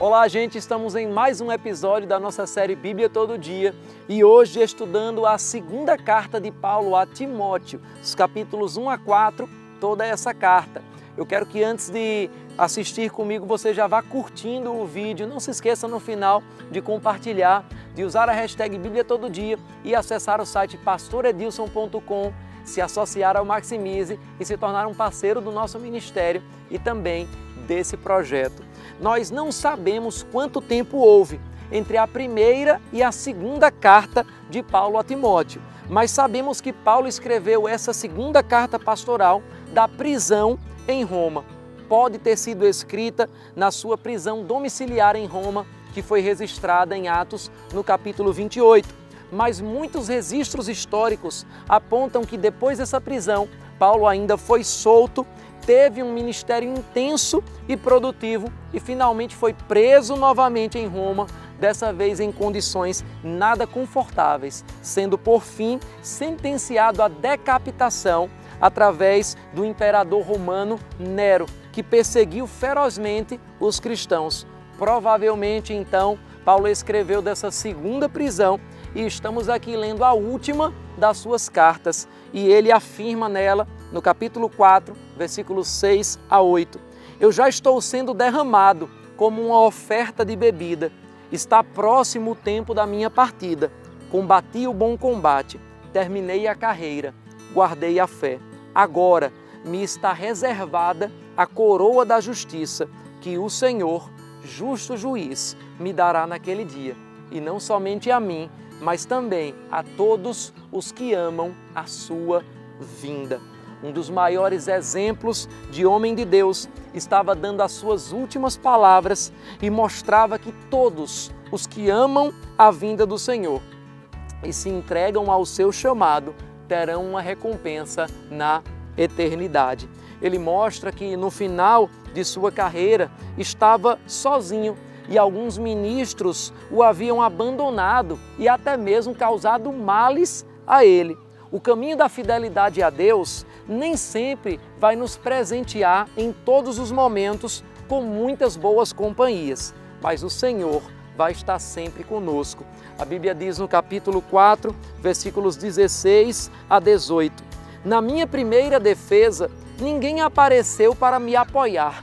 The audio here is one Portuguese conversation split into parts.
Olá, gente! Estamos em mais um episódio da nossa série Bíblia Todo Dia e hoje estudando a segunda carta de Paulo a Timóteo, os capítulos 1 a 4, toda essa carta. Eu quero que antes de assistir comigo você já vá curtindo o vídeo. Não se esqueça no final de compartilhar, de usar a hashtag Bíblia Todo Dia e acessar o site pastoredilson.com, se associar ao Maximize e se tornar um parceiro do nosso ministério e também desse projeto. Nós não sabemos quanto tempo houve entre a primeira e a segunda carta de Paulo a Timóteo, mas sabemos que Paulo escreveu essa segunda carta pastoral da prisão em Roma. Pode ter sido escrita na sua prisão domiciliar em Roma, que foi registrada em Atos no capítulo 28. Mas muitos registros históricos apontam que depois dessa prisão, Paulo ainda foi solto, teve um ministério intenso e produtivo e finalmente foi preso novamente em Roma, dessa vez em condições nada confortáveis, sendo por fim sentenciado à decapitação através do imperador romano Nero, que perseguiu ferozmente os cristãos. Provavelmente então Paulo escreveu dessa segunda prisão e estamos aqui lendo a última das suas cartas e ele afirma nela, no capítulo 4, versículos 6 a 8, eu já estou sendo derramado como uma oferta de bebida, está próximo o tempo da minha partida, combati o bom combate, terminei a carreira, guardei a fé, agora me está reservada a coroa da justiça que o Senhor, justo juiz, me dará naquele dia, e não somente a mim, mas também a todos os que amam a sua vinda. Um dos maiores exemplos de homem de Deus estava dando as suas últimas palavras e mostrava que todos os que amam a vinda do Senhor e se entregam ao seu chamado terão uma recompensa na eternidade. Ele mostra que no final de sua carreira estava sozinho e alguns ministros o haviam abandonado e até mesmo causado males a ele. O caminho da fidelidade a Deus nem sempre vai nos presentear em todos os momentos com muitas boas companhias, mas o Senhor vai estar sempre conosco. A Bíblia diz no capítulo 4, versículos 16 a 18, na minha primeira defesa, ninguém apareceu para me apoiar,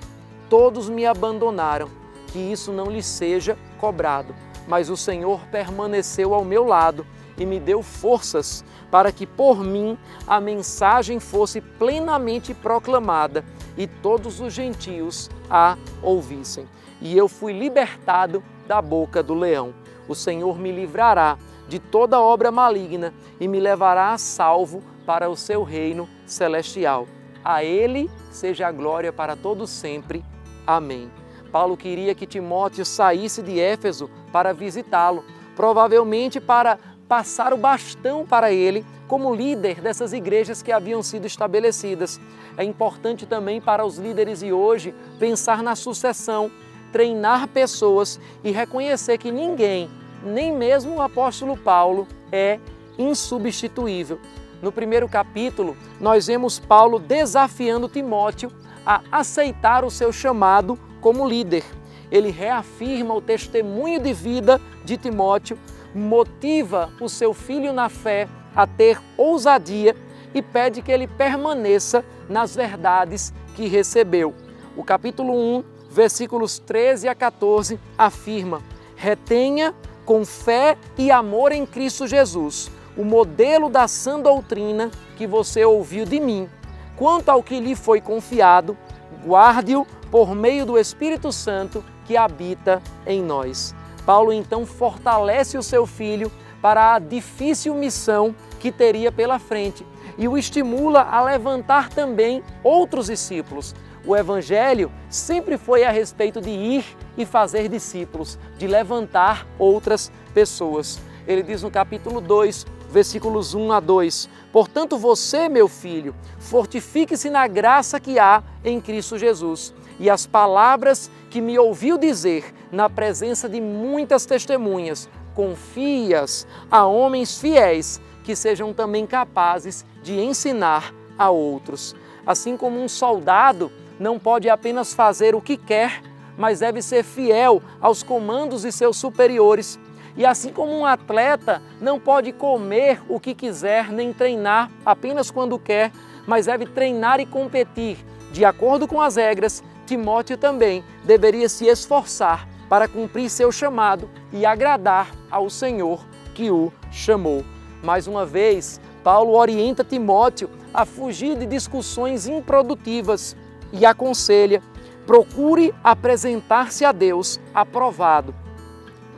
todos me abandonaram, que isso não lhe seja cobrado, mas o Senhor permaneceu ao meu lado e me deu forças para que por mim a mensagem fosse plenamente proclamada e todos os gentios a ouvissem. E eu fui libertado da boca do leão. O Senhor me livrará de toda obra maligna e me levará a salvo para o seu reino celestial. A Ele seja a glória para todos sempre. Amém. Paulo queria que Timóteo saísse de Éfeso para visitá-lo, provavelmente para passar o bastão para ele como líder dessas igrejas que haviam sido estabelecidas. É importante também para os líderes de hoje pensar na sucessão, treinar pessoas e reconhecer que ninguém, nem mesmo o apóstolo Paulo, é insubstituível. No primeiro capítulo, nós vemos Paulo desafiando Timóteo a aceitar o seu chamado como líder. Ele reafirma o testemunho de vida de Timóteo, motiva o seu filho na fé a ter ousadia e pede que ele permaneça nas verdades que recebeu. O capítulo 1, versículos 13 a 14, afirma: retenha com fé e amor em Cristo Jesus o modelo da sã doutrina que você ouviu de mim. Quanto ao que lhe foi confiado, guarde-o por meio do Espírito Santo que habita em nós. Paulo então fortalece o seu filho para a difícil missão que teria pela frente e o estimula a levantar também outros discípulos. O Evangelho sempre foi a respeito de ir e fazer discípulos, de levantar outras pessoas. Ele diz no capítulo 2, versículos 1 a 2, portanto você, meu filho, fortifique-se na graça que há em Cristo Jesus e as palavras que me ouviu dizer na presença de muitas testemunhas, confie-as a homens fiéis que sejam também capazes de ensinar a outros. Assim como um soldado não pode apenas fazer o que quer, mas deve ser fiel aos comandos de seus superiores. E assim como um atleta não pode comer o que quiser, nem treinar apenas quando quer, mas deve treinar e competir de acordo com as regras, Timóteo também deveria se esforçar para cumprir seu chamado e agradar ao Senhor que o chamou. Mais uma vez, Paulo orienta Timóteo a fugir de discussões improdutivas e aconselha: procure apresentar-se a Deus aprovado,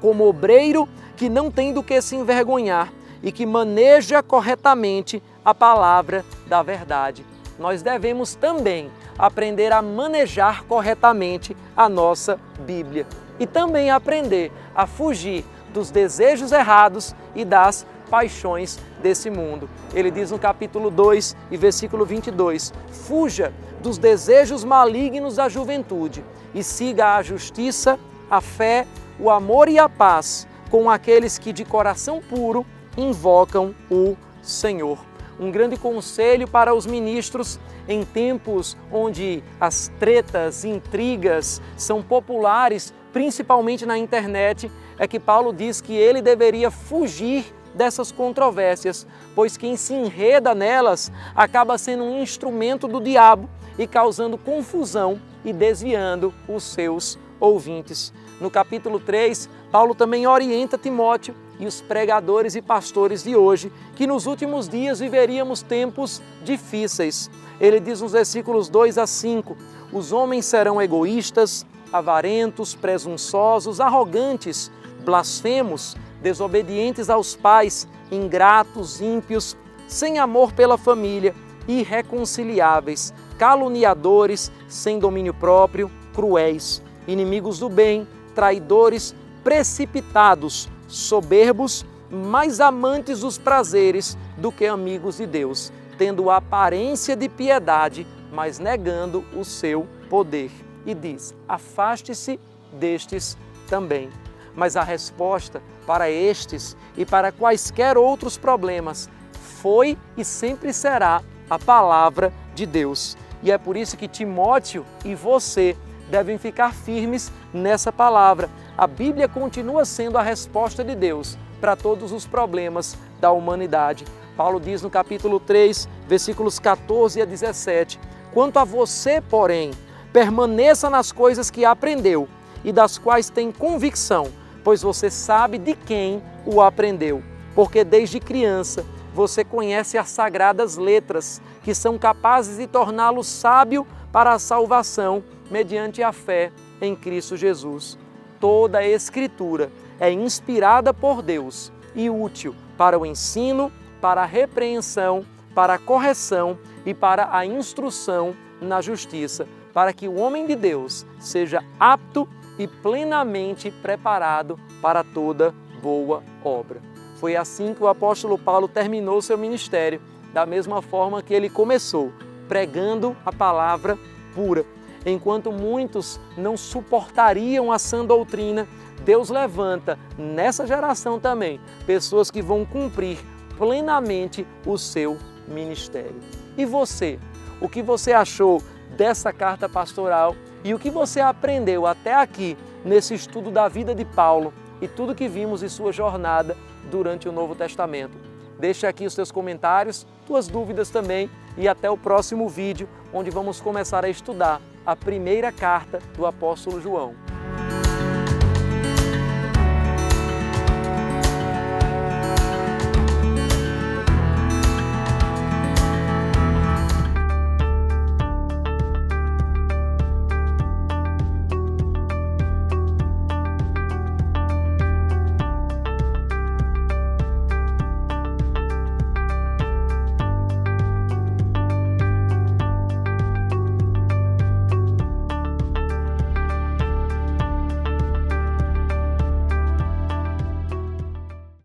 como obreiro que não tem do que se envergonhar e que maneja corretamente a palavra da verdade. Nós devemos também aprender a manejar corretamente a nossa Bíblia e também aprender a fugir dos desejos errados e das paixões desse mundo. Ele diz no capítulo 2 e versículo 22, fuja dos desejos malignos da juventude e siga a justiça, a fé, o amor e a paz com aqueles que de coração puro invocam o Senhor. Um grande conselho para os ministros em tempos onde as tretas, intrigas são populares, principalmente na internet, é que Paulo diz que ele deveria fugir dessas controvérsias, pois quem se enreda nelas acaba sendo um instrumento do diabo e causando confusão e desviando os seus ouvintes. No capítulo 3, Paulo também orienta Timóteo e os pregadores e pastores de hoje que nos últimos dias viveríamos tempos difíceis. Ele diz nos versículos 2 a 5, os homens serão egoístas, avarentos, presunçosos, arrogantes, blasfemos, desobedientes aos pais, ingratos, ímpios, sem amor pela família, irreconciliáveis, caluniadores, sem domínio próprio, cruéis, inimigos do bem, traidores, precipitados, soberbos, mais amantes dos prazeres do que amigos de Deus, tendo aparência de piedade, mas negando o seu poder. E diz, afaste-se destes também. Mas a resposta para estes e para quaisquer outros problemas foi e sempre será a palavra de Deus. E é por isso que Timóteo e você devem ficar firmes nessa palavra. A Bíblia continua sendo a resposta de Deus para todos os problemas da humanidade. Paulo diz no capítulo 3, versículos 14 a 17, quanto a você, porém, permaneça nas coisas que aprendeu e das quais tem convicção, pois você sabe de quem o aprendeu, porque desde criança você conhece as sagradas letras, que são capazes de torná-lo sábio para a salvação mediante a fé em Cristo Jesus. Toda a Escritura é inspirada por Deus e útil para o ensino, para a repreensão, para a correção e para a instrução na justiça, para que o homem de Deus seja apto e plenamente preparado para toda boa obra. Foi assim que o apóstolo Paulo terminou seu ministério, da mesma forma que ele começou, pregando a palavra pura. Enquanto muitos não suportariam a sã doutrina, Deus levanta nessa geração também pessoas que vão cumprir plenamente o seu ministério. E você? O que você achou dessa carta pastoral e o que você aprendeu até aqui nesse estudo da vida de Paulo e tudo que vimos de sua jornada durante o Novo Testamento? Deixe aqui os seus comentários, suas dúvidas também e até o próximo vídeo, onde vamos começar a estudar a primeira carta do apóstolo João.